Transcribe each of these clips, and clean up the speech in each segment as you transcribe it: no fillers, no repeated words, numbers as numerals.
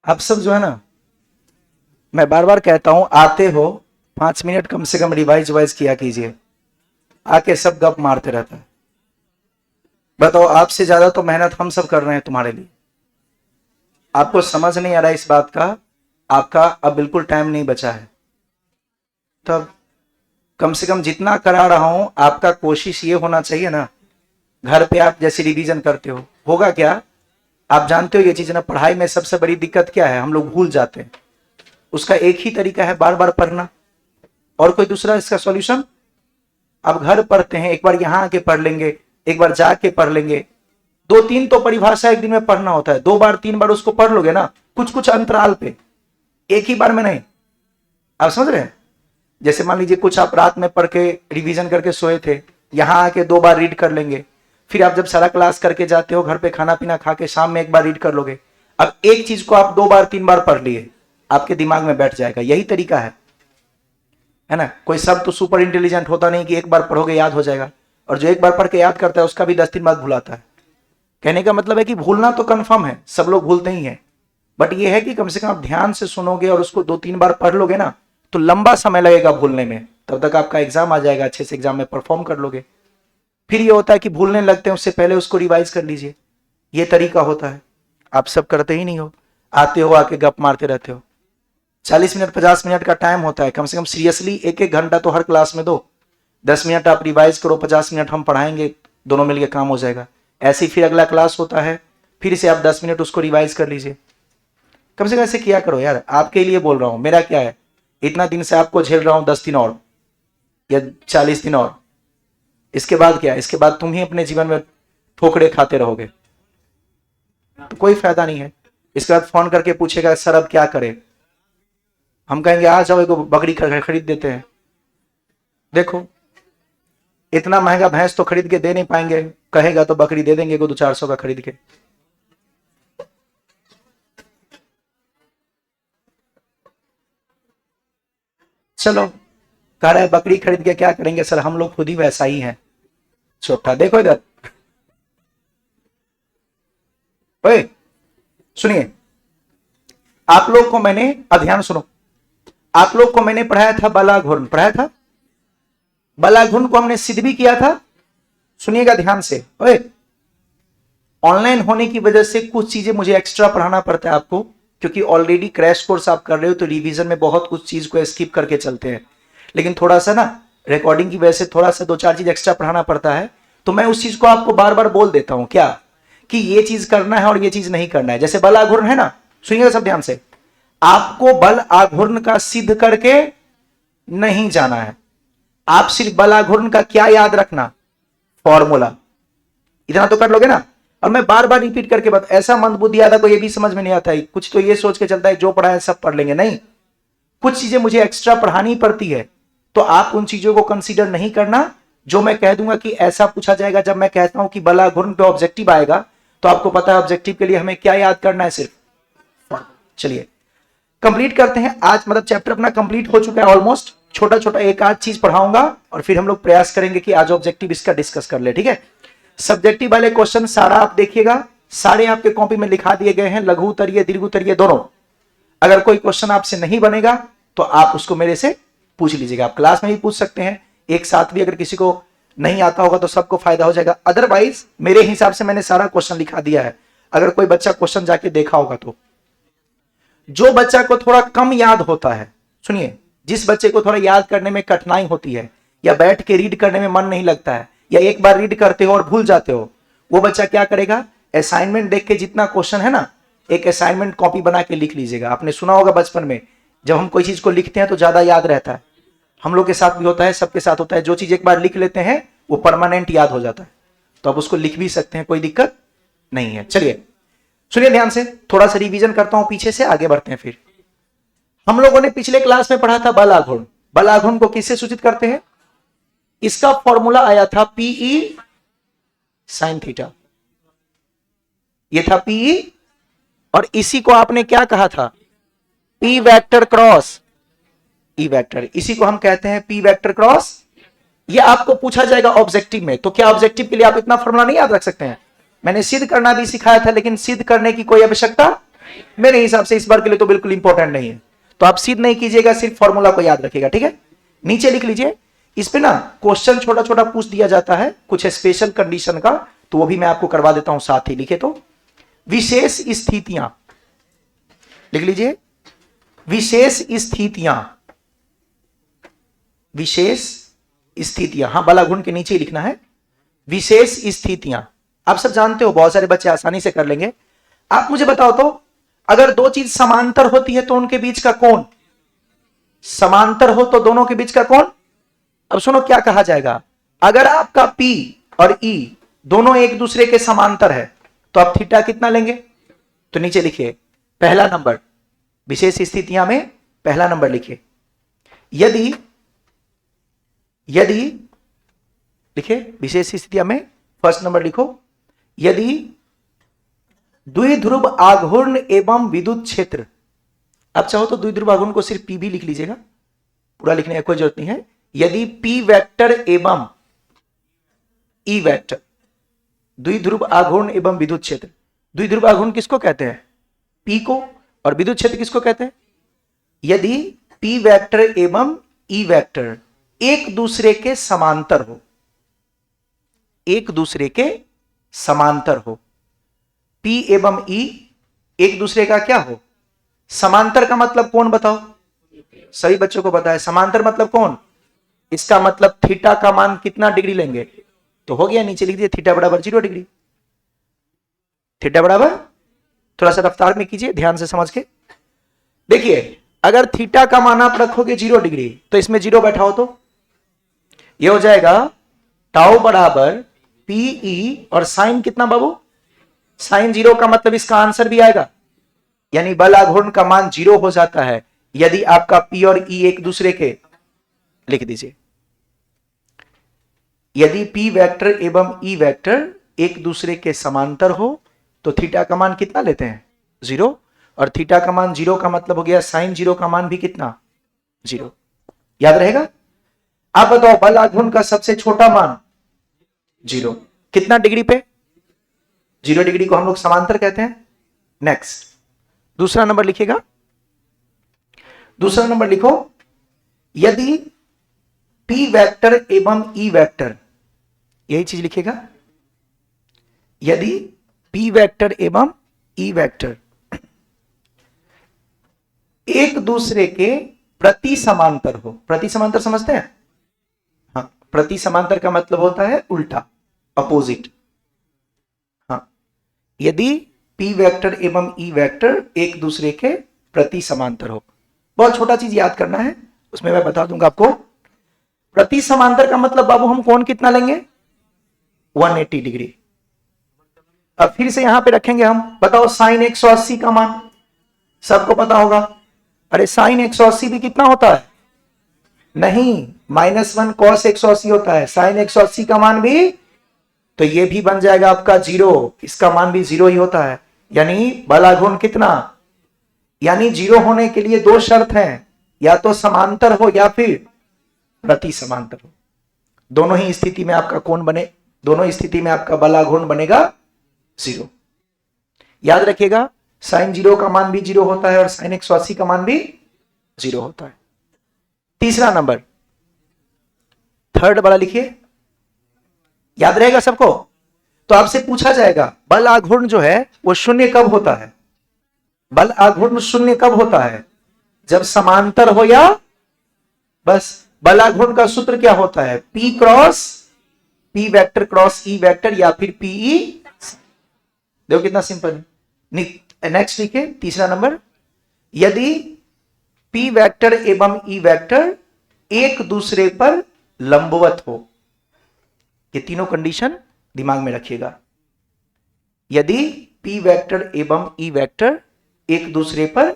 आप सब जो है ना, मैं बार बार कहता हूं, आते हो 5 मिनट कम से कम रिवाइज किया कीजिए। आके सब गप मारते रहता है। बताओ, आपसे ज्यादा तो मेहनत हम सब कर रहे हैं तुम्हारे लिए। आपको समझ नहीं आ रहा है इस बात का, आपका अब बिल्कुल टाइम नहीं बचा है। तब कम से कम जितना करा रहा हूं, आपका कोशिश ये होना चाहिए ना, घर पे आप जैसे रिवीजन करते हो, होगा क्या, आप जानते हो ये चीज ना, पढ़ाई में सबसे बड़ी दिक्कत क्या है, हम लोग भूल जाते हैं। उसका एक ही तरीका है, बार बार पढ़ना, और कोई दूसरा इसका सॉल्यूशन। अब घर पढ़ते हैं, एक बार यहां आके पढ़ लेंगे, एक बार जाके पढ़ लेंगे। 2-3 तो परिभाषा एक दिन में पढ़ना होता है, 2 बार 3 बार उसको पढ़ लोगे ना, कुछ कुछ अंतराल पे, एक ही बार में नहीं। आप समझ रहे हैं? जैसे मान लीजिए कुछ आप रात में पढ़ के रिवीजन करके सोए थे, यहां आके 2 बार रीड कर लेंगे। फिर आप जब सारा क्लास करके जाते हो, घर पे खाना पीना खा के शाम में 1 बार रीड कर लोगे। अब एक चीज को आप 2 बार 3 बार पढ़ लिए, आपके दिमाग में बैठ जाएगा। यही तरीका है ना। कोई सब तो सुपर इंटेलिजेंट होता नहीं कि एक बार पढ़ोगे याद हो जाएगा, और जो एक बार पढ़ के याद करता है उसका भी 10 दिन बाद भुलाता है। कहने का मतलब है कि भूलना तो कंफर्म है, सब लोग भूलते ही हैं, बट ये है कि कम से कम आप ध्यान से सुनोगे और उसको 2-3 बार पढ़ लोगे ना, तो लंबा समय लगेगा भूलने में, तब तक आपका एग्जाम आ जाएगा, अच्छे से एग्जाम में परफॉर्म कर लोगे। फिर ये होता है कि भूलने लगते हैं, उससे पहले उसको रिवाइज कर लीजिए। ये तरीका होता है, आप सब करते ही नहीं हो। आते हो, आके गप मारते रहते हो। 40 मिनट 50 मिनट का टाइम होता है, कम से कम सीरियसली 1-1 घंटा तो हर क्लास में दो। 10 मिनट आप रिवाइज करो, 50 मिनट हम पढ़ाएंगे, दोनों मिलकर काम हो जाएगा। ऐसे ही फिर अगला क्लास होता है, फिर से आप 10 मिनट उसको रिवाइज कर लीजिए। कम से कम ऐसे किया करो यार, आपके लिए बोल रहा हूं। मेरा क्या है, इतना दिन से आपको झेल रहा हूं, 10 दिन और या 40 दिन और, इसके बाद क्या है, इसके बाद तुम ही अपने जीवन में ठोकरे खाते रहोगे, तो कोई फायदा नहीं है। इसके बाद फोन करके पूछेगा सर अब क्या करें, हम कहेंगे आ जाओ एक बकरी खरीद देते हैं। देखो, इतना महंगा भैंस तो खरीद के दे नहीं पाएंगे, कहेगा तो बकरी दे देंगे 200-400 का खरीद के। चलो, कह रहा है बकरी खरीद के क्या करेंगे सर, हम लोग खुद ही वैसा ही हैं छोटा। देखो इधर, ओए सुनिए, आप लोग को मैंने, ध्यान सुनो, आप लोग को मैंने पढ़ाया था बलाघूर्ण, पढ़ाया था। बलाघूर्ण को हमने सिद्ध भी किया था। सुनिएगा ध्यान से, ओए, ऑनलाइन होने की वजह से कुछ चीजें मुझे एक्स्ट्रा पढ़ाना पड़ता है आपको, क्योंकि ऑलरेडी क्रैश कोर्स आप कर रहे हो, तो रिवीजन में बहुत कुछ चीज को स्किप करके चलते हैं। लेकिन थोड़ा सा ना रिकॉर्डिंग की वजह से थोड़ा सा 2-4 चीज एक्स्ट्रा पढ़ाना पड़ता है, तो मैं उस चीज को आपको बार बार बोल देता हूं क्या, कि ये चीज करना है और ये चीज नहीं करना है। जैसे बल आघूर्ण है ना, सुनिएगा सब ध्यान से, आपको बल आघूर्ण का सिद्ध करके नहीं जाना है। आप सिर्फ बल आघूर्ण का क्या याद रखना, फॉर्मूला, इतना तो कर लोगे ना। और मैं बार बार रिपीट करके बता, ऐसा मंदबुद्धि आदमी को ये भी समझ में नहीं आता है, कुछ तो ये सोच के चलता है जो पढ़ा है सब पढ़ लेंगे। नहीं, कुछ चीजें मुझे एक्स्ट्रा पढ़ानी पड़ती है, तो आप उन चीजों को कंसीडर नहीं करना। जो मैं कह दूंगा कि ऐसा पूछा जाएगा, जब मैं कहता हूं कि बल आघूर्ण पे ऑब्जेक्टिव आएगा, तो आपको पता है ऑब्जेक्टिव के लिए हमें क्या याद करना है, सिर्फ। चलिए कंप्लीट करते हैं आज, मतलब चैप्टर अपना कंप्लीट हो चुका है ऑलमोस्ट। छोटा छोटा एक आध चीज पढ़ाऊंगा और फिर हम लोग प्रयास करेंगे कि आज ऑब्जेक्टिव इसका डिस्कस कर ले, ठीक है। सब्जेक्टिव वाले क्वेश्चन सारा आप देखिएगा, सारे आपके कॉपी में लिखा दिए गए हैं, लघु उत्तरीय दीर्घ उत्तरीय दोनों। अगर कोई क्वेश्चन आपसे नहीं बनेगा तो आप उसको मेरे से पूछ लीजिएगा, आप क्लास में भी पूछ सकते हैं, एक साथ भी। अगर किसी को नहीं आता होगा तो सबको फायदा हो जाएगा। अदरवाइज मेरे हिसाब से मैंने सारा क्वेश्चन लिखा दिया है, अगर कोई बच्चा क्वेश्चन जाके देखा होगा तो। जो बच्चा को थोड़ा कम याद होता है, सुनिए, जिस बच्चे को थोड़ा याद करने में कठिनाई होती है, या बैठ के रीड करने में मन नहीं लगता है, या एक बार रीड करते हो और भूल जाते हो, वो बच्चा क्या करेगा, असाइनमेंट देख के जितना क्वेश्चन है ना, एक असाइनमेंट कॉपी बना के लिख लीजिएगा। आपने सुना होगा बचपन में, जब हम कोई चीज को लिखते हैं तो ज्यादा याद रहता है। हम लोग के साथ भी होता है, सबके साथ होता है, जो चीज एक बार लिख लेते हैं वो परमानेंट याद हो जाता है। तो आप उसको लिख भी सकते हैं, कोई दिक्कत नहीं है। चलिए सुनिए ध्यान से, थोड़ा सा रिवीजन करता हूं, पीछे से आगे बढ़ते हैं। फिर हम लोगों ने पिछले क्लास में पढ़ा था बल आघूर्ण। बल आघूर्ण को किससे सूचित करते हैं, इसका फॉर्मूला आया था पीई साइन थीटा, ये था पीई, और इसी को आपने क्या कहा था, P vector cross E vector, इसी को हम कहते हैं पी वेक्टर क्रॉस। ये आपको पूछा जाएगा ऑब्जेक्टिव में, तो क्या ऑब्जेक्टिव के लिए आप इतना फॉर्मूला नहीं याद रख सकते हैं। मैंने सिद्ध करना भी सिखाया था, लेकिन सिद्ध करने की कोई आवश्यकता मेरे हिसाब से इस बार के लिए तो बिल्कुल इंपॉर्टेंट नहीं है, तो आप सिद्ध नहीं कीजिएगा, सिर्फ फॉर्मूला को याद रखिएगा, ठीक है। नीचे लिख लीजिए, इस पे ना क्वेश्चन छोटा छोटा पूछ दिया जाता है कुछ स्पेशल कंडीशन का, तो वो भी मैं आपको करवा देता हूं साथ ही। लिखे तो विशेष स्थितियां, लिख लीजिए विशेष स्थितियां, विशेष स्थितियां, हाँ बलाघुन के नीचे ही लिखना है विशेष स्थितियां। आप सब जानते हो, बहुत सारे बच्चे आसानी से कर लेंगे। आप मुझे बताओ तो, अगर दो चीज समांतर होती है तो उनके बीच का कोण, समांतर हो तो दोनों के बीच का कोण। अब सुनो क्या कहा जाएगा, अगर आपका P और E दोनों एक दूसरे के समांतर है तो आप थीटा कितना लेंगे। तो नीचे लिखिए पहला नंबर, विशेष स्थितियां में पहला नंबर लिखिए, यदि लिखिए विशेष स्थितियां में फर्स्ट नंबर लिखो, यदि द्विध्रुव आघूर्ण एवं विद्युत क्षेत्र, आप चाहो तो द्विध्रुव आघूर्ण को सिर्फ P भी लिख लीजिएगा, पूरा लिखने की कोई जरूरत नहीं है। यदि P वेक्टर एवं E वेक्टर, द्विध्रुव आघूर्ण एवं विद्युत क्षेत्र, द्विध्रुव आघूर्ण किसको कहते हैं, P को, और विद्युत क्षेत्र किसको कहते हैं। यदि P वेक्टर एवं E वेक्टर एक दूसरे के समांतर हो, एक दूसरे के समांतर हो, P एवं E एक दूसरे का क्या हो, समांतर का मतलब कौन बताओ, सभी बच्चों को पता है समांतर मतलब कौन, इसका मतलब थीटा का मान कितना डिग्री लेंगे, तो हो गया, नीचे लिख दिए थीटा बराबर 0 डिग्री। थीटा बराबर, थोड़ा सा रफ्तार में कीजिए, ध्यान से समझ के देखिए, अगर थीटा का मान आप रखोगे 0 डिग्री तो इसमें 0 बैठाओ तो ये हो जाएगा टाउ बराबर PE, और साइन कितना बाबू, साइन 0 का मतलब इसका आंसर भी आएगा, यानी बल आघूर्ण का मान 0 हो जाता है यदि आपका P और E एक दूसरे के, लिख दीजिए यदि P वेक्टर एवं E वेक्टर एक दूसरे के समांतर हो तो थीटा का मान कितना लेते हैं 0, और थीटा का मान 0 का मतलब हो गया साइन 0 का मान भी कितना 0, याद रहेगा। आप बताओ बल आघूर्ण का सबसे छोटा मान 0, कितना डिग्री पे, 0 डिग्री को हम लोग समांतर कहते हैं। नेक्स्ट दूसरा नंबर लिखिएगा, दूसरा नंबर लिखो, यदि P वेक्टर एवं E वेक्टर, यही चीज लिखिएगा, यदि P वेक्टर एवं E वेक्टर एक दूसरे के प्रति समांतर हो, प्रति समांतर समझते हैं, हाँ प्रति समांतर का मतलब होता है उल्टा, अपोजिट, हाँ यदि P वेक्टर एवं E वेक्टर एक दूसरे के प्रति समांतर हो, बहुत छोटा चीज याद करना है, उसमें मैं बता दूंगा आपको। प्रति समांतर का मतलब बाबू हम कोण कितना लेंगे 180 डिग्री। अब फिर से यहां पे रखेंगे हम, बताओ साइन 180 का मान सबको पता होगा, अरे साइन 180 भी कितना होता है, नहीं -1 cos 180 होता है, साइन 180 का मान भी, तो ये भी बन जाएगा आपका 0, इसका मान भी 0 ही होता है, यानी बल आघूर्ण कितना, यानी 0 होने के लिए दो शर्त हैं, या तो समांतर हो या फिर प्रति समांतर हो, दोनों ही स्थिति में आपका कोण बने, दोनों स्थिति में आपका बल आघूर्ण बनेगा 0। याद रखिएगा साइन 0 का मान भी 0 होता है और साइन 180 का मान भी 0 होता है। तीसरा नंबर, थर्ड वाला लिखिए, याद रहेगा सबको। तो आपसे पूछा जाएगा बल आघूर्ण जो है वो शून्य कब होता है, बल आघूर्ण शून्य कब होता है, जब समांतर हो, या बस बल आघूर्ण का सूत्र क्या होता है, P cross P vector cross E vector, या फिर PE। देखो कितना सिंपल है। नेक्स्ट लिखिए तीसरा नंबर, यदि P वेक्टर एवं E वेक्टर एक दूसरे पर लंबवत हो, ये तीनों कंडीशन दिमाग में रखिएगा, यदि P वेक्टर एवं E वेक्टर एक दूसरे पर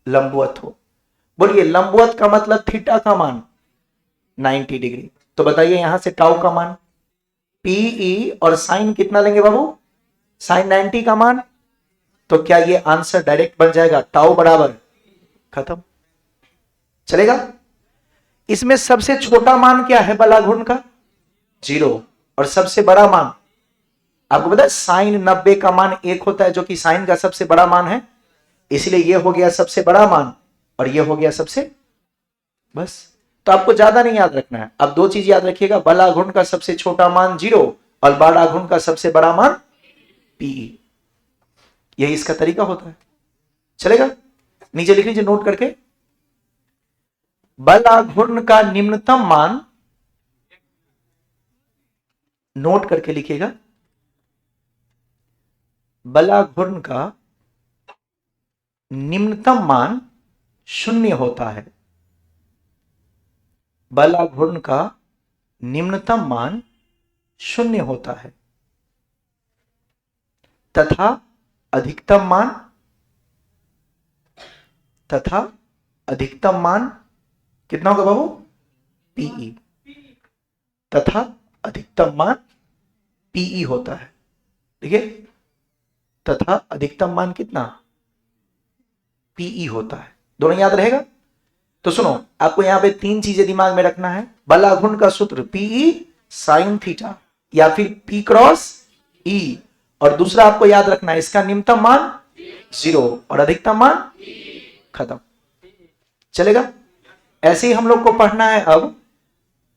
लंबवत हो। बोलिए लंबवत का मतलब थीटा का मान 90 डिग्री, तो बताइए यहां से टाउ का मान, PE और साइन कितना लेंगे बाबू, साइन 90 का मान, तो क्या ये आंसर डायरेक्ट बन जाएगा टाउ बराबर, खत्म, चलेगा। इसमें सबसे छोटा मान क्या है बल आघूर्ण का 0, और सबसे बड़ा मान आपको पता है साइन 90 का मान 1 होता है, जो कि साइन का सबसे बड़ा मान है इसलिए ये हो गया सबसे बड़ा मान और ये हो गया सबसे, बस। तो आपको ज्यादा नहीं याद रखना है। अब दो चीज याद रखिएगा, बला घूर्ण का सबसे छोटा मान 0 और बड़ा घूर्ण का सबसे बड़ा मान Pe। यही इसका तरीका होता है, चलेगा? नीचे लिख लीजिए नोट करके, बला घूर्ण का निम्नतम मान, नोट करके लिखिएगा, बला घूर्ण का निम्नतम मान 0 होता है। बला घूर्ण का निम्नतम मान 0 होता है तथा अधिकतम मान कितना होगा बाबू? Pe। तथा अधिकतम मान Pe होता है, ठीक है? तथा अधिकतम मान कितना? Pe होता है। दोनों याद रहेगा? तो सुनो, आपको यहां पे 3 चीजें दिमाग में रखना है। बला घूर्ण का सूत्र Pe sin थीटा या फिर P क्रॉस E, और दूसरा आपको याद रखना है इसका निम्नतम मान 0 और अधिकतम मान, खत्म। चलेगा? ऐसे ही हम लोग को पढ़ना है अब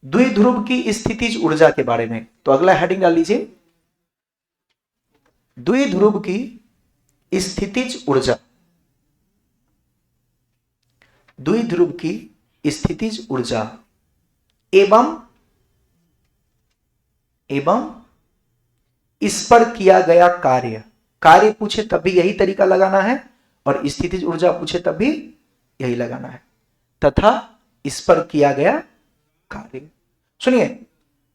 द्विध्रुव की स्थितिज ऊर्जा के बारे में। तो अगला हेडिंग डाल लीजिए, द्विध्रुव की स्थितिज ऊर्जा। द्विध्रुव की स्थितिज ऊर्जा एवं इस पर किया गया कार्य। कार्य पूछे तब भी यही तरीका लगाना है और स्थितिज ऊर्जा पूछे तब भी यही लगाना है, तथा इस पर किया गया कार्य। सुनिए,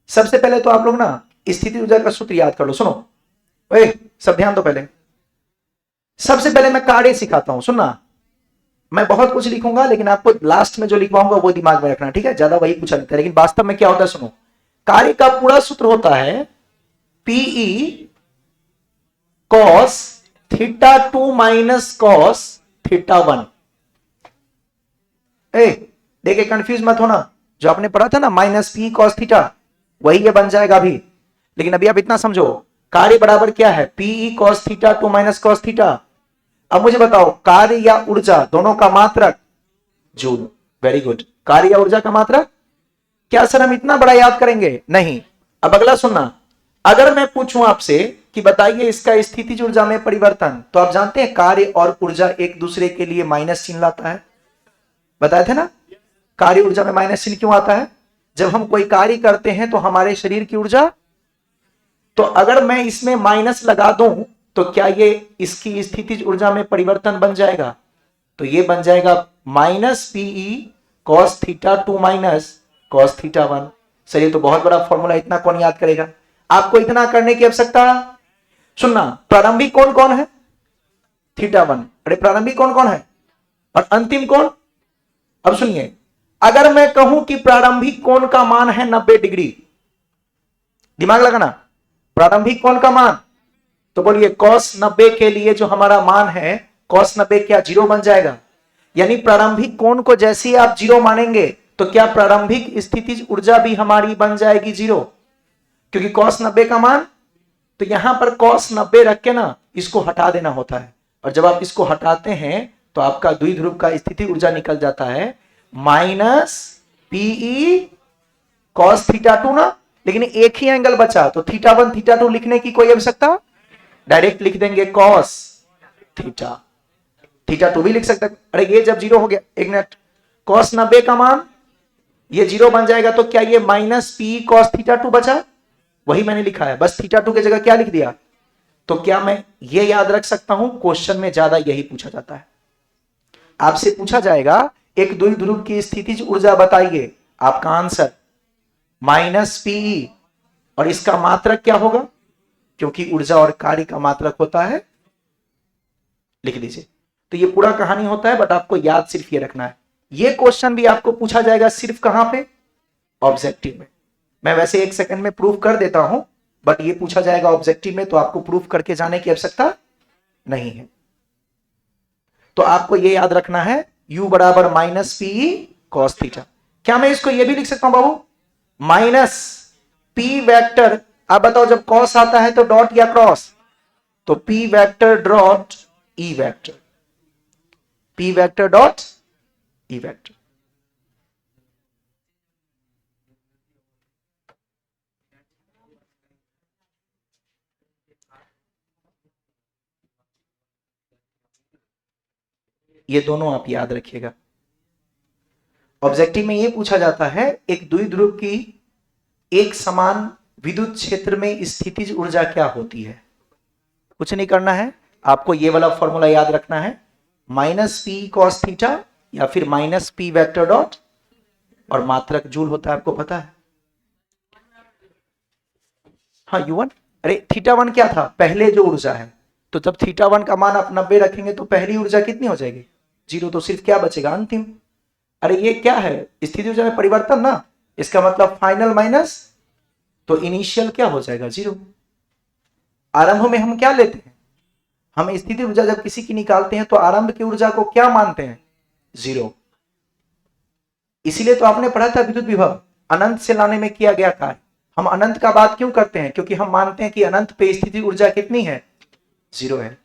सबसे पहले तो आप लोग ना स्थितिज ऊर्जा का सूत्र याद कर लो। सुनो ओए, सब ध्यान दो। पहले सबसे पहले मैं कार्य सिखाता हूं, सुनना। मैं बहुत कुछ लिखूंगा लेकिन आपको लास्ट में जो लिखवाऊंगा वो दिमाग में रखना, ठीक है? ज्यादा वही पूछा जाता है, लेकिन वास्तव में क्या होता है सुनो। कार्य का पूरा सूत्र होता है Pe cos θ2 माइनस cos θ1। देखे, कंफ्यूज मत होना। जो आपने पढ़ा था ना माइनस P cos θ, वही ये बन जाएगा अभी। लेकिन अभी आप इतना समझो, कार्य बराबर क्या है? Pe cos θ2 minus cos θ। अब मुझे बताओ, कार्य या ऊर्जा दोनों का मात्रक जूल। Very good. कार्य या ऊर्जा का मात्रक। क्या सर हम इतना बड़ा याद करेंगे? नहीं। अब अगला सुनना, अगर मैं पूछूं आपसे कि बताइए इसका स्थितिज ऊर्जा में परिवर्तन, तो आप जानते हैं कार्य और ऊर्जा एक दूसरे के लिए माइनस चिन्ह लाता है। बताए थे ना, कार्य ऊर्जा में माइनस चिन्ह क्यों आता है? जब हम कोई कार्य करते हैं तो हमारे शरीर की ऊर्जा, तो अगर मैं इसमें माइनस लगा दूं तो क्या ये इसकी स्थितिज ऊर्जा में परिवर्तन बन जाएगा? तो ये बन जाएगा minus Pe cos θ2 minus cos θ1। Sir ये तो बहुत बड़ा फॉर्मूला, इतना कौन याद करेगा? आपको इतना करने की आवश्यकता, सुनना, प्रारंभिक कौन कौन है? θ1। अरे प्रारंभिक कौन कौन है और अंतिम कौन? अब सुनिए, अगर मैं कहूं कि प्रारंभिक कोण का मान है 90 डिग्री, दिमाग लगाना, प्रारंभिक कोण का मान, तो बोलिए cos 90 के लिए जो हमारा मान है cos 90 क्या 0 बन जाएगा? यानी प्रारंभिक कोण को जैसे ही आप 0 मानेंगे तो क्या प्रारंभिक स्थितिज ऊर्जा भी हमारी बन जाएगी 0? क्योंकि cos 90 का मान, तो यहां पर cos 90 रख के ना इसको हटा देना होता है, और जब आप इसको हटाते हैं तो आपका द्विध्रुव का स्थिति ऊर्जा निकल जाता है माइनस Pe cos θ2 ना। लेकिन एक ही एंगल बचा, तो θ1 θ2 लिखने की कोई आवश्यकता, डायरेक्ट लिख देंगे cos θ। θ2 भी लिख सकते हैं। अरे ये जब 0 हो गया, एक मिनट, cos 90 का मान ये 0 बन जाएगा, तो क्या ये माइनस P cos θ2 बचा? वही मैंने लिखा है, बस θ2 की जगह क्या लिख दिया। तो क्या मैं ये याद रख सकता हूं? क्वेश्चन में ज्यादा यही पूछा जाता है। आपसे पूछा जाएगा एक द्विध्रुव की स्थितिज ऊर्जा बताइए, आपका आंसर माइनस Pe, और इसका मात्रक क्या होगा? क्योंकि ऊर्जा और कार्य का मात्रक होता है, लिख लीजिए। तो ये पूरा कहानी होता है, बट आपको याद सिर्फ ये रखना है। ये क्वेश्चन भी आपको पूछा जाएगा सिर्फ कहां पे? ऑब्जेक्टिव में। मैं वैसे एक सेकंड में प्रूफ कर देता हूं, बट ये पूछा जाएगा ऑब्जेक्टिव में, तो आपको प्रूफ करके जाने की आवश्यकता नहीं है। तो आपको ये याद रखना है u बराबर माइनस Pe cos θ। क्या मैं इसको ये भी लिख सकता हूं बाबू? माइनस P वेक्टर, आप बताओ जब cos आता है तो डॉट या क्रॉस? तो P vector dot E vector. P vector dot E vector. ये दोनों आप याद रखिएगा। ऑब्जेक्टिव में ये पूछा जाता है एक द्विध्रुव की एक समान विद्युत क्षेत्र में स्थितिज ऊर्जा क्या होती है। कुछ नहीं करना है, आपको ये वाला फॉर्मूला याद रखना है, माइनस पी कॉस थीटा या फिर माइनस पी वेक्टर डॉट, और मात्रक जूल होता है, आपको पता है। हाँ U1, अरे थीटा 1 क्या था, पहले जो ऊर्जा है, तो जब थीटा 1 का मान आप 90 रखेंगे तो पहली ऊर्जा कितनी हो जाएगी, 0, तो सिर्फ क्या बचेगा, अंतिम। अरे ये क्या है, स्थिति ऊर्जा में परिवर्तन ना, इसका मतलब फाइनल माइनस, तो इनिशियल क्या हो जाएगा, 0। आरंभ में हम क्या लेते हैं, हम स्थिति ऊर्जा जब किसी की निकालते हैं तो आरंभ की ऊर्जा को क्या मानते हैं, 0। इसीलिए तो आपने पढ़ा था विद्युत विभव अनंत से लाने में किया गया कार्य। हम अनंत का बात क्यों करते हैं, क्योंकि हम मानते हैं कि अनंत पे स्थिति ऊर्जा कितनी है, 0 है।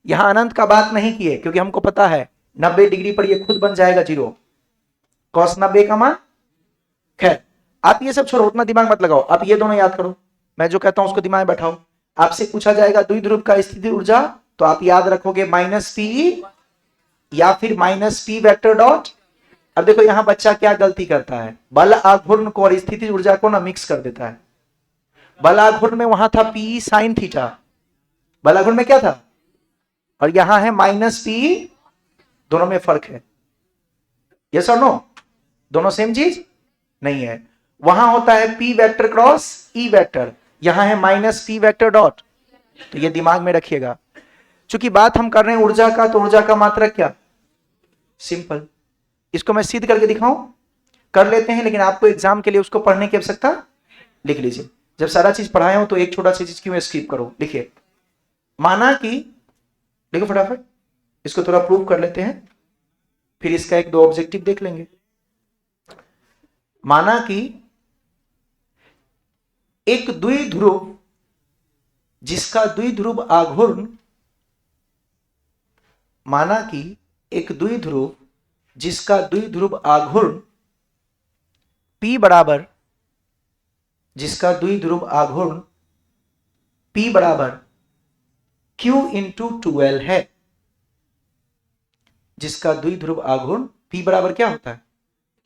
यहां अनंत का बात नहीं किए क्योंकि हमको पता है 90 डिग्री पर ये खुद बन जाएगा 0, कॉस 90 का मान। खैर आप ये सब छोड़ो, उतना दिमाग मत लगाओ, आप ये दोनों याद करो, मैं जो कहता हूं उसको दिमाग में बैठाओ। आपसे पूछा जाएगा द्विध्रुव का स्थिति ऊर्जा, तो आप याद रखोगे माइनस पी या फिर माइनस पी वेक्टर डॉट। अब देखो यहां बच्चा क्या गलती करता है, बल आघूर्ण को और स्थिति ऊर्जा को ना मिक्स कर देता है। बल आघूर्ण में वहां था पी साइन थीटा, बल आघूर्ण में क्या था, और यहां है माइनस पी, दोनों में फर्क है, यस और नो, दोनों सेम चीज नहीं है। वहां होता है P vector cross E vector, यहां है माइनस पी वेक्टर डॉट, तो ये दिमाग में रखिएगा। चूंकि बात हम कर रहे हैं ऊर्जा का, तो ऊर्जा का मात्रक क्या, सिंपल। इसको मैं सिद्ध करके दिखाऊं, कर लेते हैं, लेकिन आपको एग्जाम के लिए उसको पढ़ने की आवश्यकता, लिख लीजिए। जब सारा चीज पढ़ाया हो तो एक छोटा सी चीज क्यों स्किप करो, लिखिए। माना कि, देखो फटाफट इसको थोड़ा प्रूव कर लेते हैं, फिर इसका एक दो ऑब्जेक्टिव देख लेंगे। माना कि एक द्विध्रुव जिसका द्विध्रुव आघूर्ण, माना कि एक द्विध्रुव जिसका द्विध्रुव आघूर्ण P बराबर, जिसका द्विध्रुव आघूर्ण P बराबर Q इंटू 12 है, जिसका द्विध्रुव आघूर्ण P बराबर क्या होता है,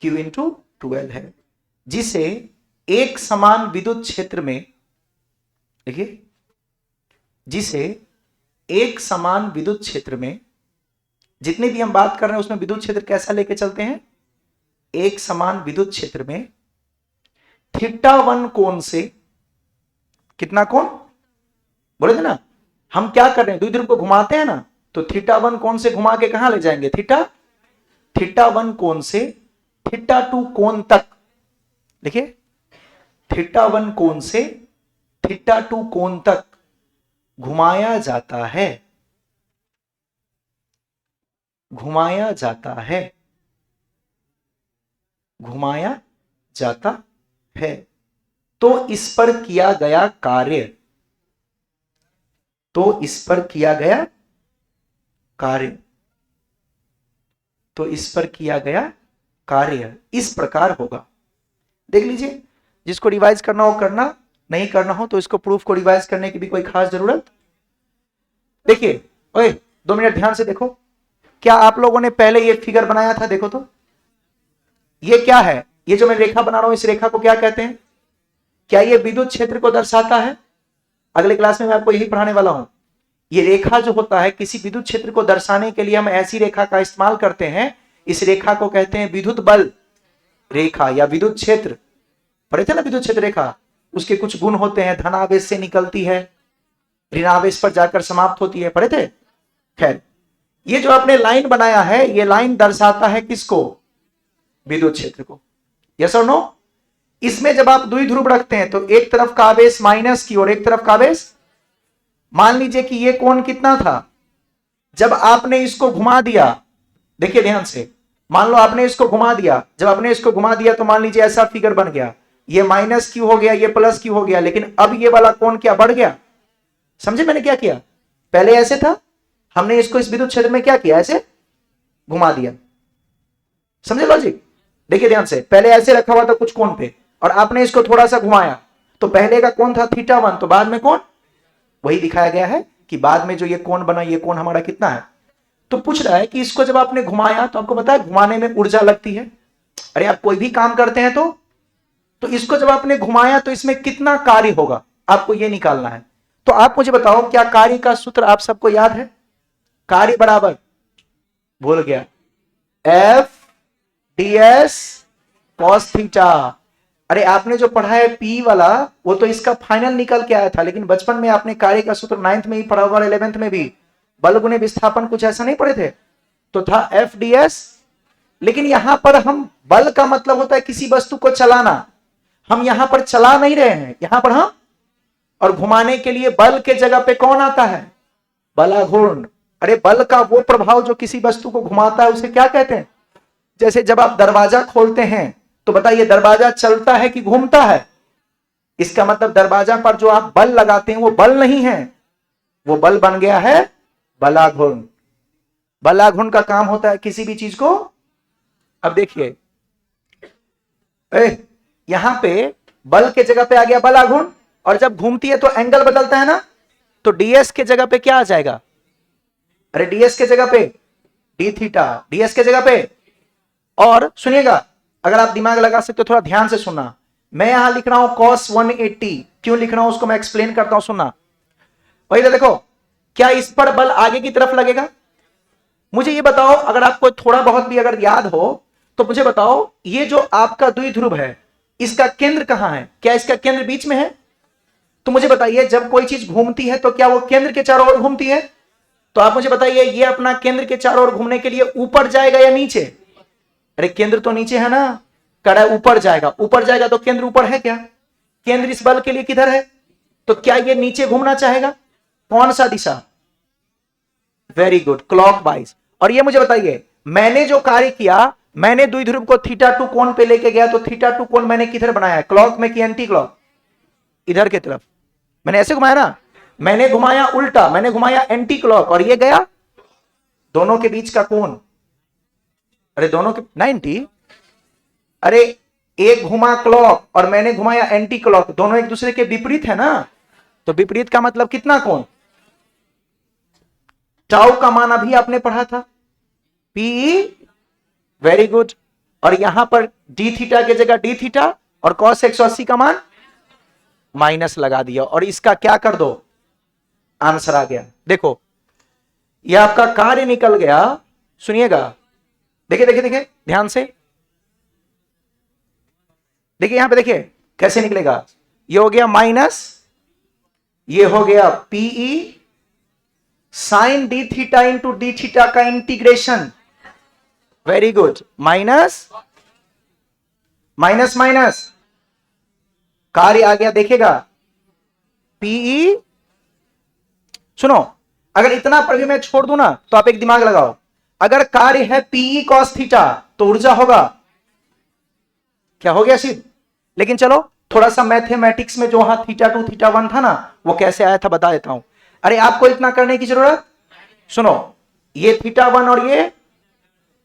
Q इंटू 12 है, जिसे एक समान विद्युत क्षेत्र में, देखिए, जिसे एक समान विद्युत क्षेत्र में, जितनी भी हम बात कर रहे हैं उसमें विद्युत क्षेत्र कैसा लेके चलते हैं, एक समान विद्युत क्षेत्र में थीटा 1 कोण से, कितना कोण बोले थे ना, हम क्या कर रहे हैं, द्विध्रुव को घुमाते हैं ना, तो थीटा 1 कोण से घुमा के कहां ले जाएंगे, थीटा 1 कोण से थीटा 2 कोण तक, देखिए थीटा 1 कोण से थीटा 2 कोण तक घुमाया जाता है, घुमाया जाता है, घुमाया जाता है। तो इस पर किया गया कार्य, तो इस पर किया गया कार्य, तो इस पर किया गया कार्य इस प्रकार होगा। देख लीजिए, जिसको रिवाइज करना हो करना, नहीं करना हो तो इसको प्रूफ को रिवाइज करने की भी कोई खास जरूरत। देखिए ओए 2 मिनट ध्यान से देखो, क्या आप लोगों ने पहले ये फिगर बनाया था, देखो तो ये क्या है, ये जो मैं रेखा बना रहा हूं इस रेखा को क्या कहते हैं, क्या ये विद्युत क्षेत्र को दर्शाता है, अगले क्लास में मैं आपको यही पढ़ाने वाला हूं। ये रेखा जो होता है, किसी विद्युत क्षेत्र को दर्शाने के लिए हम ऐसी रेखा का इस्तेमाल करते हैं, इस रेखा को कहते हैं विद्युत बल रेखा या विद्युत क्षेत्र। पढ़े थे ना विद्युत क्षेत्र रेखा, उसके कुछ गुण होते हैं, धनावेश से निकलती है, ऋणावेश पर जाकर समाप्त होती है, पढ़े थे। खैर ये जो आपने लाइन बनाया है, ये लाइन दर्शाता है किसको, विद्युत क्षेत्र को, यस और नो। इसमें जब आप द्विध्रुव रखते हैं तो एक तरफ का आवेश माइनस की और एक तरफ का आवेश, मान लीजिए कि ये कोण कितना था, जब आपने इसको घुमा दिया, देखिए ध्यान से, मान लो आपने इसको घुमा दिया, जब आपने इसको घुमा दिया तो मान लीजिए ऐसा फिगर बन गया, ये माइनस क्यू हो गया, ये प्लस क्यू हो गया, लेकिन अब ये वाला कोण क्या बढ़ गया, समझे मैंने क्या किया, पहले ऐसे था, हमने इसको इस विद्युत क्षेत्र में क्या किया, ऐसे घुमा दिया, समझे लॉजिक? देखिए ध्यान से, पहले ऐसे रखा हुआ था कुछ कोण पे और आपने इसको थोड़ा सा घुमाया, तो पहले का कोण था θ1, तो बाद में कोण वही दिखाया गया है कि बाद में जो ये कोण बना, ये कोण हमारा कितना है। तो पूछ रहा है कि इसको जब आपने घुमाया, तो आपको पता है घुमाने में ऊर्जा लगती है। अरे आप कोई भी काम करते हैं तो इसको जब आपने घुमाया तो इसमें कितना कार्य होगा, आपको ये निकालना है। तो आप मुझे बताओ, क्या कार्य का सूत्र आप सबको याद है? कार्य बराबर, भूल गया, F D S cos theta. अरे आपने जो पढ़ा है पी वाला, वो तो इसका फाइनल निकल के आया था, लेकिन बचपन में आपने कार्य का सूत्र 9th में ही पढ़ा होगा, 11th में भी बल गुणे विस्थापन कुछ ऐसा नहीं पढ़े थे, तो था एफ डी एस। लेकिन यहां पर हम, बल का मतलब होता है किसी वस्तु को चलाना, हम यहां पर चला नहीं रहे हैं, यहां पर हम, और घुमाने के लिए बल के जगह पे कौन आता है? बलाघूर्ण। अरे बल का वो प्रभाव जो किसी वस्तु को घुमाता है उसे क्या कहते हैं? जैसे जब आप दरवाजा खोलते हैं तो बताइए दरवाजा चलता है कि घूमता है? इसका मतलब दरवाजा पर जो आप बल लगाते हैं वो बल नहीं है, वो बल बन गया है बलाघूर्ण। बलाघूर्ण का काम होता है किसी भी चीज को, अब देखिए यहां पे बल के जगह पे आ गया बलाघूर्ण, और जब घूमती है तो एंगल बदलता है ना, तो डीएस के जगह पे क्या आ जाएगा? अरे डीएस के जगह पे डी थीटा, डीएस के जगह पे। और सुनिएगा, अगर आप दिमाग लगा सकते हो थोड़ा ध्यान से सुनना, मैं यहां लिख रहा हूं cos 180, क्यों लिख रहा हूं उसको मैं एक्सप्लेन करता हूं, सुनना। पहले देखो, क्या इस पर बल आगे की तरफ लगेगा? मुझे ये बताओ, अगर आपको थोड़ा बहुत भी अगर याद हो तो मुझे बताओ, ये जो आपका द्विध्रुव है इसका केंद्र कहां है? क्या इसका केंद्र बीच में है? तो मुझे बताइए, जब कोई चीज घूमती है तो क्या वो केंद्र के चारों ओर घूमती है? तो आप मुझे बताइए, ये अपना केंद्र के चारों ओर घूमने के लिए ऊपर जाएगा या नीचे? अरे केंद्र तो नीचे है ना, कड़ा ऊपर जाएगा, ऊपर जाएगा तो केंद्र ऊपर है क्या? केंद्र इस बल के लिए किधर है? तो क्या ये नीचे घूमना चाहेगा? कौन सा दिशा? Very good, clockwise. और ये मुझे बताइए, मैंने जो कार्य किया, मैंने द्विध्रुव को θ2 कोण पे लेके गया, तो θ2 कोण मैंने किधर बनाया है? क्लॉक में कि एंटी क्लॉक? इधर की तरफ मैंने ऐसे घुमाया ना, मैंने घुमाया उल्टा, मैंने घुमाया एंटी क्लॉक, और ये गया दोनों के बीच का कोण, अरे दोनों के 90, अरे एक घुमा क्लॉक और मैंने घुमाया एंटी क्लॉक, दोनों एक दूसरे के विपरीत है ना, तो विपरीत का मतलब कितना कोण? टाउ का मान अभी आपने पढ़ा था, पीई, वेरी गुड। और यहां पर डी थीटा की जगह डी थीटा, और कॉस 180 का मान माइनस लगा दिया, और इसका क्या कर दो, आंसर आ गया। देखो यह आपका कार्य निकल गया, सुनिएगा, देखिए देखिए देखिए ध्यान से, देखिए यहां पे देखिए कैसे निकलेगा, ये हो गया माइनस, ये हो गया PE sine D theta into D theta का integration, very good, minus minus minus, कार्य आ गया, देखेगा पीई। सुनो, अगर इतना पर भी मैं छोड़ दूं ना, तो आप एक दिमाग लगाओ, अगर कार्य है पीई कॉस थीटा तो ऊर्जा होगा, क्या हो गया सिद्ध? लेकिन चलो थोड़ा सा मैथमेटिक्स में जो वहां θ2 θ1 था ना, वो कैसे आया था बता देता हूं। अरे आपको इतना करने की जरूरत, सुनो, ये θ1 और ये,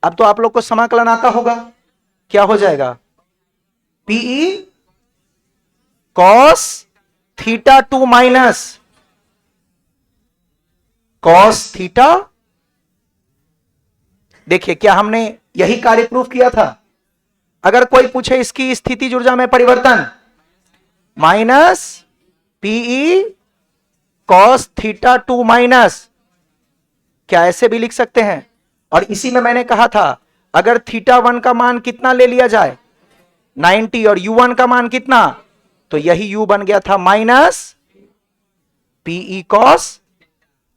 अब तो आप लोग को समाकलन आता होगा, क्या हो जाएगा? PE cos θ2 minus cos theta. देखिए क्या हमने यही कार्य प्रूफ किया था? अगर कोई पूछे इसकी स्थितिज ऊर्जा में परिवर्तन, माइनस पीई कॉस θ2 माइनस, क्या ऐसे भी लिख सकते हैं? और इसी में मैंने कहा था, अगर θ1 का मान कितना ले लिया जाए, 90, और u1 का मान कितना, तो यही u बन गया था माइनस पीई कॉस,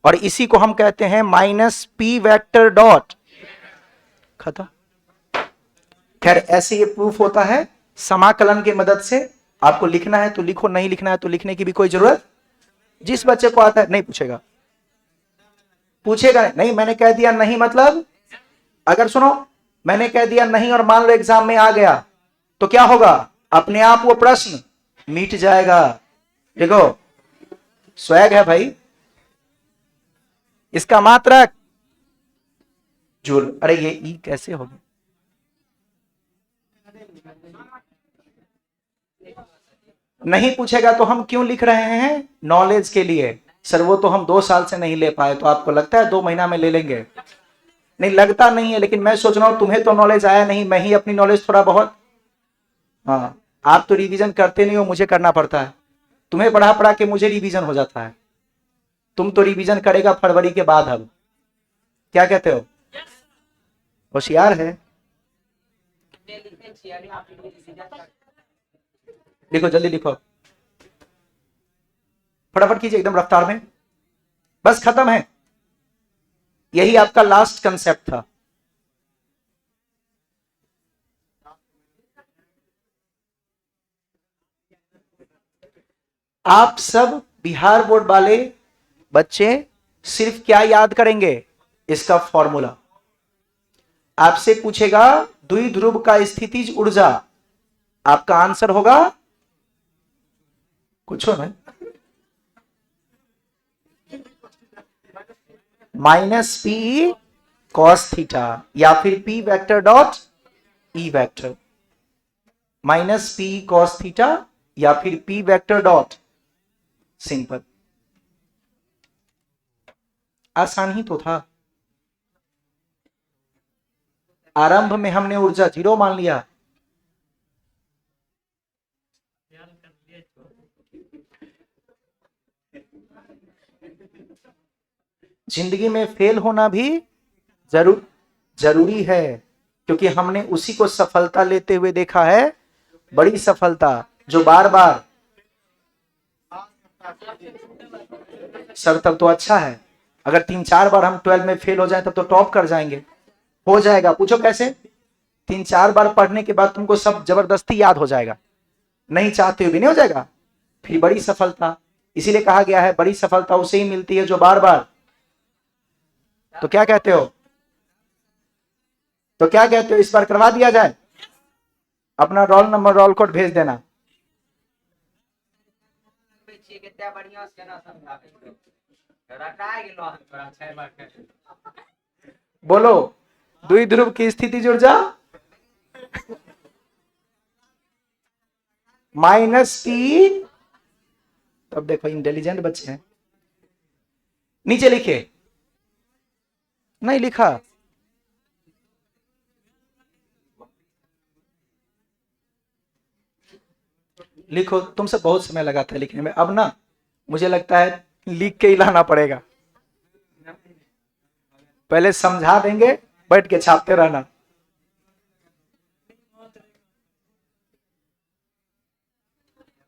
और इसी को हम कहते हैं माइनस पी वेक्टर डॉट, खत्म। खैर ऐसे ये प्रूफ होता है समाकलन की मदद से। आपको लिखना है तो लिखो, नहीं लिखना है तो लिखने की भी कोई जरूरत, जिस बच्चे को आता है नहीं पूछेगा, पूछेगा नहीं, मैंने कह दिया नहीं मतलब, अगर सुनो मैंने कह दिया नहीं और मान लो एग्जाम में आ गया तो क्या होगा? अपने आप वो प्रश्न मिट जाएगा। देखो स्वैग है भाई, इसका मात्रक जूल। अरे ये ई कैसे हो गया? नहीं पूछेगा तो हम क्यों लिख रहे हैं? नॉलेज के लिए। सर वो तो हम 2 साल से नहीं ले पाए, तो आपको लगता है 2 महीना में ले लेंगे? नहीं लगता नहीं है, लेकिन मैं सोच रहा हूं तुम्हें तो नॉलेज आया नहीं, मैं ही अपनी नॉलेज थोड़ा बहुत। हाँ, आप तो रिवीजन करते नहीं हो, मुझे करना पड़ता है। तुम्हें पढ़ा पढ़ा के मुझे रिवीजन हो जाता है। तुम तो रिवीजन करेगा फरवरी के बाद। अब क्या कहते हो? होशियार है। लिखो जल्दी लिखो, फटाफट कीजिए एकदम रफ्तार में। बस खत्म है, यही आपका लास्ट कंसेप्ट था। आप सब बिहार बोर्ड वाले बच्चे सिर्फ क्या याद करेंगे? इसका फॉर्मूला। आपसे पूछेगा द्विध्रुव का स्थितिज ऊर्जा, आपका आंसर होगा कुछ हो ना, माइनस पी कॉस थीटा, या फिर P vector dot E vector. Minus P cos theta या फिर पी वेक्टर डॉट, सिंपल। आसान ही तो था। आरंभ में हमने ऊर्जा 0 मान लिया। जिंदगी में फेल होना भी जरूरी है, क्योंकि हमने उसी को सफलता लेते हुए देखा है, बड़ी सफलता, जो बार बार। सर तब तो अच्छा है, अगर 3-4 बार हम 12 में फेल हो जाए तब तो टॉप कर जाएंगे। हो जाएगा, पूछो कैसे? 3-4 बार पढ़ने के बाद तुमको सब जबरदस्ती याद हो जाएगा, नहीं चाहते हुए भी नहीं हो जाएगा, फिर बड़ी सफलता। इसीलिए कहा गया है बड़ी सफलता उसे ही मिलती है जो बार बार। तो क्या कहते हो? तो क्या कहते हो, इस बार करवा दिया जाए? अपना रोल नंबर रोल कोड भेज देना। बोलो, द्विध्रुव की स्थितिज ऊर्जा माइनस पी। तब देखो इंटेलिजेंट बच्चे हैं। नीचे लिखे, नहीं लिखा? लिखो, तुमसे बहुत समय लगा था लिखने में, अब ना मुझे लगता है लिख के ही लाना पड़ेगा। पहले समझा देंगे, बैठ के छापते रहना।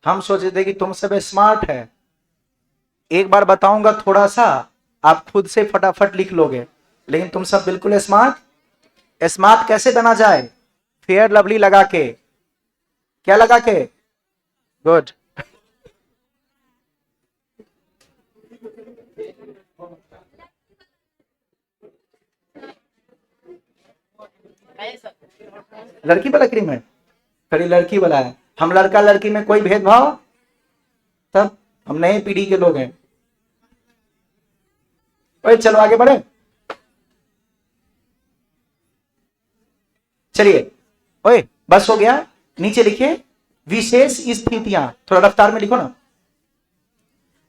हम सोचे थे कि तुम सब स्मार्ट है, एक बार बताऊंगा थोड़ा सा, आप खुद से फटाफट लिख लोगे, लेकिन तुम सब बिल्कुल स्मार्ट। स्मार्ट कैसे बना जाए? फेयर लवली लगा के। क्या लगा के? गुड। लड़की वाला क्रीम है, खड़ी लड़की वाला है। हम लड़का लड़की में कोई भेदभाव, तब हम नए पीढ़ी के लोग हैं। ओए चलो आगे बढ़े, चलिए। ओए बस हो गया, नीचे लिखिए विशेष स्थितियां, थोड़ा रफ्तार में लिखो ना।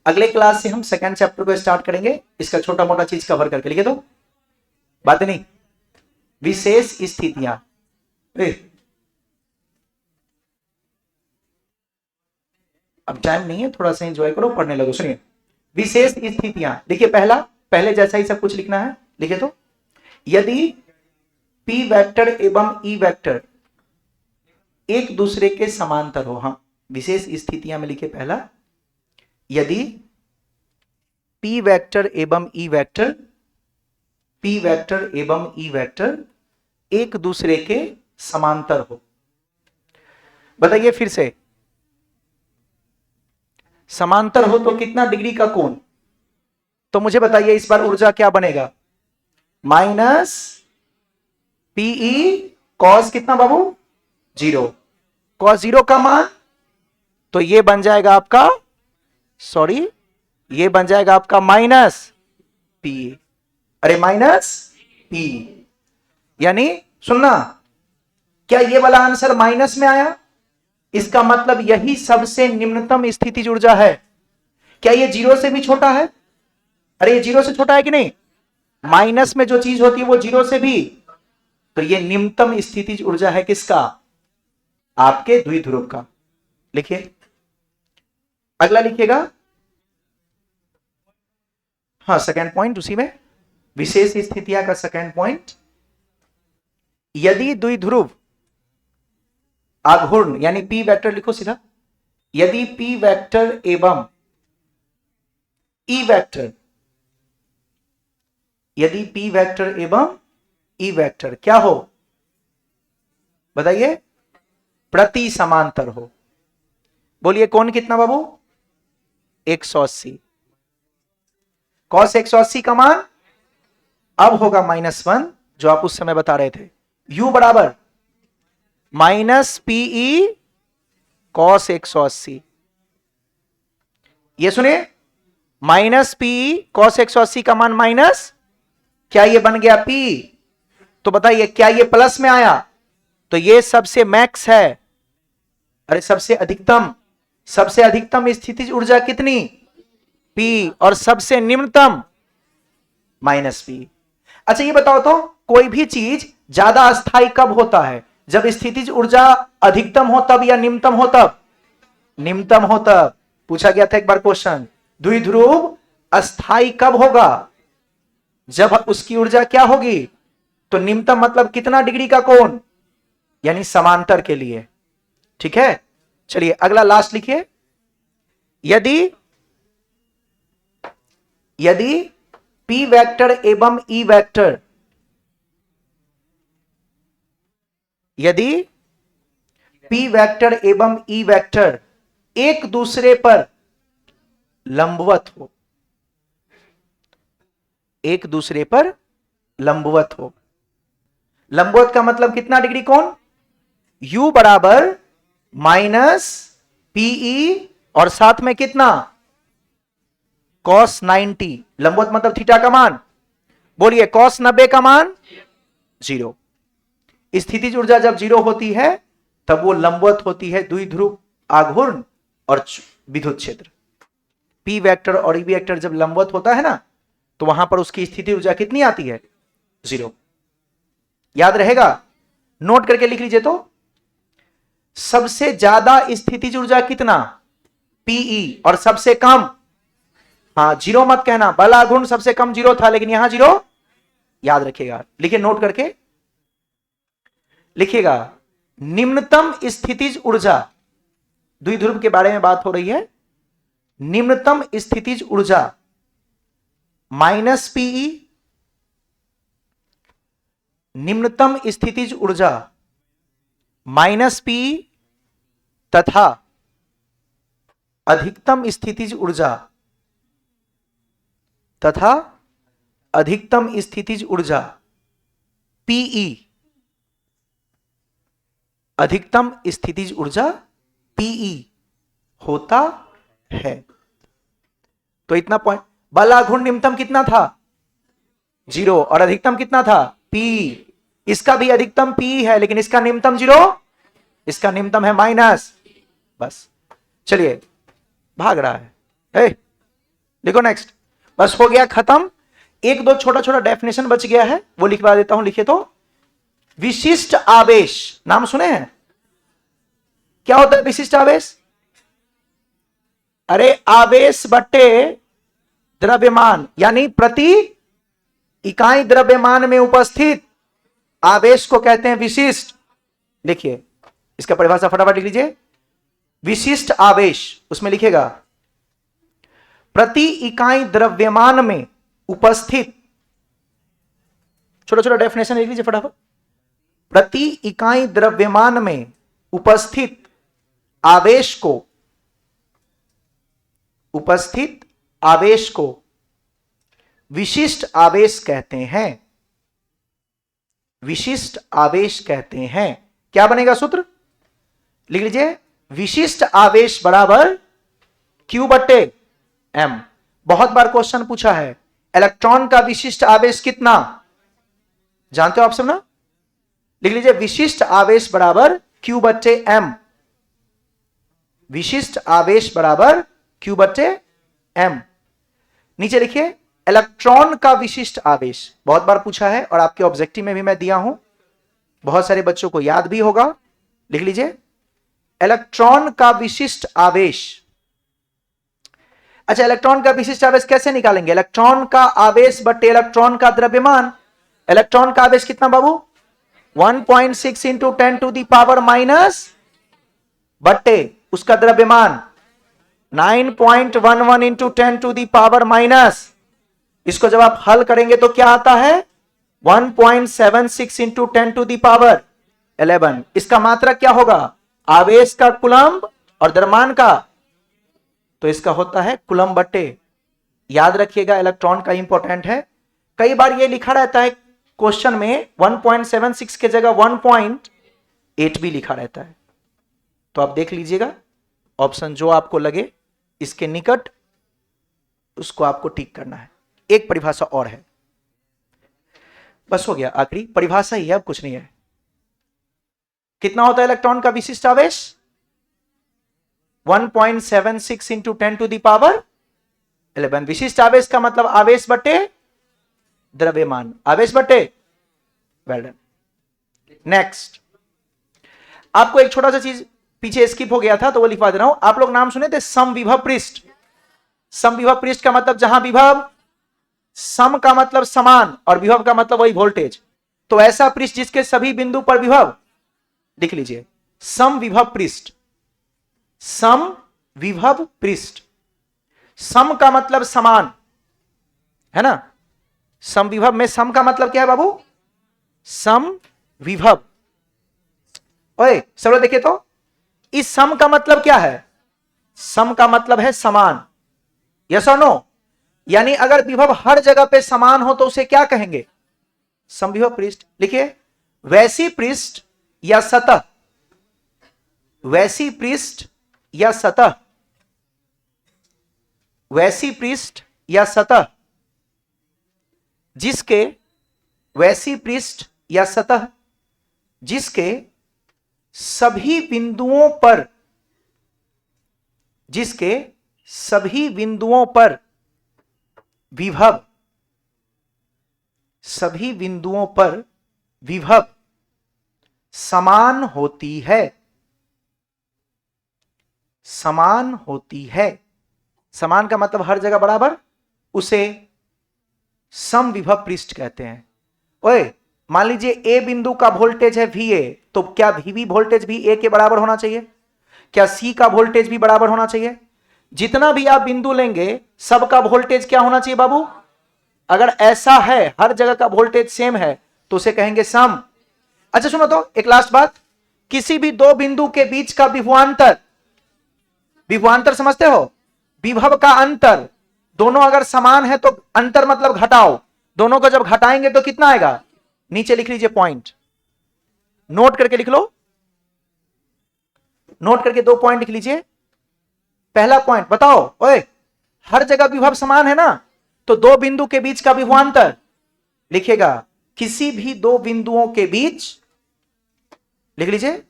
अगले क्लास से हम सेकंड चैप्टर को स्टार्ट करेंगे, इसका छोटा मोटा चीज कवर करके लिखे, तो बात नहीं। विशेष स्थितियां, अब टाइम नहीं है, थोड़ा सा एंजॉय करो, पढ़ने लगो। सुनिए, विशेष स्थितियां, देखिए पहला, पहले जैसा ही सब कुछ लिखना है, लिखे तो। यदि पी वेक्टर एवं ई वेक्टर एक दूसरे के समांतर हो। हाँ, विशेष स्थितियां में लिखे पहला, यदि पी वेक्टर एवं ई वेक्टर, पी वेक्टर एवं ई वेक्टर एक दूसरे के समांतर हो। बताइए फिर से, समांतर हो तो कितना डिग्री का कोण? तो मुझे बताइए इस बार ऊर्जा क्या बनेगा? माइनस पीई कॉस कितना बाबू? 0। कॉस 0 का मान, तो ये बन जाएगा आपका, सॉरी, ये बन जाएगा आपका माइनस पी। अरे माइनस पी, यानी सुनना, क्या ये वाला आंसर माइनस में आया? इसका मतलब यही सबसे निम्नतम स्थितिज ऊर्जा है। क्या ये 0 से भी छोटा है? अरे ये 0 से छोटा है कि नहीं? माइनस में जो चीज होती है वो 0 से भी, तो ये निम्नतम स्थितिज ऊर्जा है किसका? आपके द्विध्रुव का। लिखिए, अगला लिखिएगा। हाँ, सेकेंड पॉइंट उसी में, विशेष स्थितियां का सेकेंड पॉइंट, यदि द्विध्रुव आघूर्ण यानी पी वेक्टर लिखो सीधा, यदि पी वेक्टर एवं ई वेक्टर, यदि पी वेक्टर एवं ई वेक्टर क्या हो? बताइए, प्रति समांतर हो। बोलिए कौन कितना बाबू? 180। कॉस 180 का मान अब होगा -1, जो आप उस समय बता रहे थे। u बराबर माइनस पीई कॉस 180। ये सुनिए, माइनस पीई कॉस 180 का मान माइनस, क्या ये बन गया p? तो बताइए क्या ये प्लस में आया? तो ये सबसे मैक्स है, अरे सबसे अधिकतम स्थितिज ऊर्जा कितनी? P, और सबसे निम्नतम -P। अच्छा ये बताओ तो, कोई भी चीज ज्यादा अस्थायी कब होता है? जब स्थितिज ऊर्जा अधिकतम हो तब, या निम्नतम हो तब? निम्नतम हो तब। पूछा गया था एक बार क्वेश्चन, द्विध्रुव अस्थायी कब होगा? जब उसकी ऊर्जा क्या होगी? तो निम्नतम मतलब कितना डिग्री का कोण, यानी समांतर के लिए। ठीक है, चलिए अगला लास्ट लिखिए, यदि P वेक्टर एवं E वेक्टर, यदि P वेक्टर एवं E वेक्टर एक दूसरे पर लंबवत हो, एक दूसरे पर लंबवत हो। लंबवत का मतलब कितना डिग्री कोण? U बराबर -PE और साथ में कितना? cos 90। लंबवत मतलब थीटा का मान, बोलिए cos 90 का मान 0। स्थितिज ऊर्जा जब 0 होती है तब वो लंबवत होती है द्विध्रुव आघूर्ण और विद्युत क्षेत्र। P वेक्टर और E वेक्टर जब लंबवत होता है ना, तो वहां पर उसकी स्थिति ऊर्जा कितनी आती है? 0। याद रहेगा, नोट करके लिख लीजिए। तो सबसे ज्यादा स्थितिज ऊर्जा कितना? Pe, और सबसे कम, हाँ 0 मत कहना, बल आघूर्ण सबसे कम 0 था, लेकिन यहां 0 याद रखिएगा। लिखिए, नोट करके लिखिएगा, निम्नतम स्थितिज ऊर्जा, द्विध्रुव के बारे में बात हो रही है, निम्नतम स्थितिज ऊर्जा -Pe, निम्नतम स्थितिज ऊर्जा -Pe तथा अधिकतम स्थितिज ऊर्जा Pe, अधिकतम स्थितिज ऊर्जा Pe होता है। तो इतना पॉइंट, बल आघूर्ण निम्नतम कितना था? 0, और अधिकतम कितना था? P। इसका भी अधिकतम P है, लेकिन इसका निम्नतम 0, इसका निम्नतम है माइनस। बस, चलिए भाग रहा है। लिखो नेक्स्ट, बस हो गया खत्म। एक दो छोटा छोटा डेफिनेशन बच गया है, वो लिखवा देता हूं। लिखिए तो, विशिष्ट आवेश, नाम सुने हैं? क्या होता है विशिष्ट आवेश? अरे आवेश बट्टे द्रव्यमान, यानी प्रति इकाई द्रव्यमान में उपस्थित आवेश को कहते हैं विशिष्ट। लिखिए इसका परिभाषा फटाफट लिख लीजिए। विशिष्ट आवेश, उसमें लिखिएगा प्रति इकाई द्रव्यमान में उपस्थित, छोटा छोटा डेफिनेशन लिख लीजिए फटाफट। प्रति इकाई द्रव्यमान में उपस्थित आवेश को विशिष्ट आवेश कहते हैं। विशिष्ट आवेश कहते हैं। क्या बनेगा सूत्र? लिख लीजिए, विशिष्ट आवेश बराबर Q बट्टे M। बहुत बार क्वेश्चन पूछा है, इलेक्ट्रॉन का विशिष्ट आवेश कितना? जानते हो आप सब ना? लिख लीजिए विशिष्ट आवेश बराबर Q बट्टे M। विशिष्ट आवेश बराबर Q बट्टे M। नीचे लिखिए इलेक्ट्रॉन का विशिष्ट आवेश, बहुत बार पूछा है और आपके ऑब्जेक्टिव में भी मैं दिया हूं, बहुत सारे बच्चों को याद भी होगा। लिख लीजिए इलेक्ट्रॉन का विशिष्ट आवेश। अच्छा, इलेक्ट्रॉन का विशिष्ट आवेश कैसे निकालेंगे? इलेक्ट्रॉन का आवेश बटे इलेक्ट्रॉन का द्रव्यमान। इलेक्ट्रॉन का आवेश कितना बाबू? 1.6 into 10 to the power minus बटे उसका द्रव्यमान 9.11 into 10 to the power minus. इसको जब आप हल करेंगे तो क्या आता है? 1.76 इंटू 10 टू दी पावर 11। इसका मात्रा क्या होगा? आवेश का कूलम्ब और द्रव्यमान का, तो इसका होता है कूलम्ब बटे। याद रखिएगा इलेक्ट्रॉन का इंपॉर्टेंट है। कई बार ये लिखा रहता है क्वेश्चन में 1.76 के जगह 1.8 भी लिखा रहता है, तो आप देख लीजिएगा ऑप्शन जो आपको लगे इसके निकट, उसको आपको टिक करना है। एक परिभाषा और है, बस हो गया, आखिरी परिभाषा ही है, अब कुछ नहीं है। कितना होता है इलेक्ट्रॉन का विशिष्ट आवेश? 1.76 इंटू 10 टू दी पावर 11। विशिष्ट आवेश का मतलब आवेश बटे द्रव्यमान, आवेश बटे। Well done. नेक्स्ट, आपको एक छोटा सा चीज पीछे स्किप हो गया था तो वो लिखवा दे रहा हूं। आप लोग नाम सुने थे समविभव पृष्ठ। समविभव पृष्ठ का मतलब जहां विभव, सम का मतलब समान और विभव का मतलब वही वोल्टेज, तो ऐसा पृष्ठ जिसके सभी बिंदु पर विभव। लिख लीजिए समविभव पृष्ठ। समविभव पृष्ठ, सम का मतलब समान है ना। समविभव में सम का मतलब क्या है बाबू? समविभव। ओए सब लोग देखिए तो, इस सम का मतलब क्या है? सम का मतलब है समान। यस और नो? यानी अगर विभव हर जगह पे समान हो तो उसे क्या कहेंगे? समविभव पृष्ठ। लिखिए वैसी पृष्ठ या सतह, वैसी पृष्ठ या सतह, वैसी पृष्ठ या सतह जिसके, वैसी पृष्ठ या सतह जिसके सभी बिंदुओं पर, जिसके सभी बिंदुओं पर विभव, सभी बिंदुओं पर विभव समान होती है, समान होती है। समान का मतलब हर जगह बराबर, उसे समविभव पृष्ठ कहते हैं। ओए मान लीजिए ए बिंदु का वोल्टेज है VA, तो क्या VB वोल्टेज भी A के बराबर होना चाहिए? क्या C का वोल्टेज भी बराबर होना चाहिए? जितना भी आप बिंदु लेंगे सबका वोल्टेज क्या होना चाहिए बाबू? अगर ऐसा है हर जगह का वोल्टेज सेम है तो उसे कहेंगे सम। अच्छा सुनो तो एक लास्ट बात, किसी भी दो बिंदु के बीच का विभवांतर, विभवांतर समझते हो? विभव का अंतर, दोनों अगर समान है तो अंतर मतलब घटाओ, दोनों को जब घटाएंगे तो कितना आएगा? नीचे लिख लीजिए पॉइंट, नोट करके लिख लो, नोट करके 2 पॉइंट लिख लीजिए। पहला पॉइंट बताओ, ओए हर जगह विभव समान है ना, तो दो बिंदु के बीच का विभवांतर लिखेगा किसी भी दो बिंदुओं के बीच, लिख लीजिए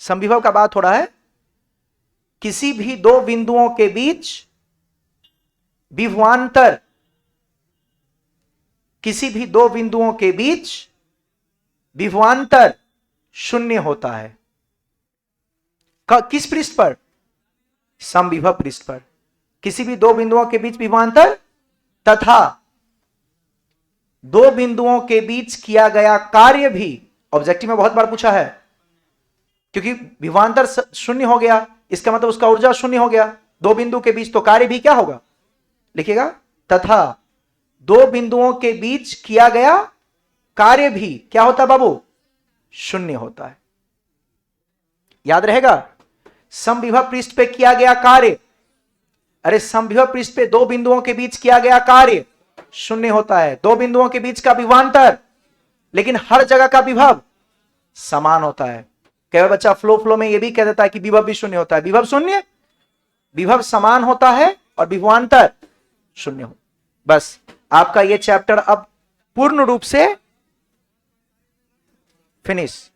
समविभव का बात हो रहा है, किसी भी दो बिंदुओं के बीच विभवांतर, किसी भी दो बिंदुओं के बीच विभवांतर शून्य होता है। किस पृष्ठ पर? समविभव पृष्ठ पर। किसी भी दो बिंदुओं के बीच विभवांतर तथा दो बिंदुओं के बीच किया गया कार्य भी, ऑब्जेक्टिव में बहुत बार पूछा है, क्योंकि विभवांतर शून्य हो गया इसका मतलब उसका ऊर्जा शून्य हो गया, दो बिंदु के बीच, तो कार्य भी क्या होगा? लिखिएगा तथा दो बिंदुओं के बीच किया गया कार्य भी क्या होता है बाबू? शून्य होता है। याद रहेगा, समविभव पृष्ठ पे किया गया कार्य, अरे समविभव पृष्ठ पे दो बिंदुओं के बीच किया गया कार्य शून्य होता है, दो बिंदुओं के बीच का विभवांतर, लेकिन हर जगह का विभव समान होता है। कई बार बच्चा फ्लो में यह भी कह देता है कि विभव भी शून्य होता है। विभव शून्य, विभव समान होता है और विभवांतर शून्य हो। बस आपका यह चैप्टर अब पूर्ण रूप से फिनिश।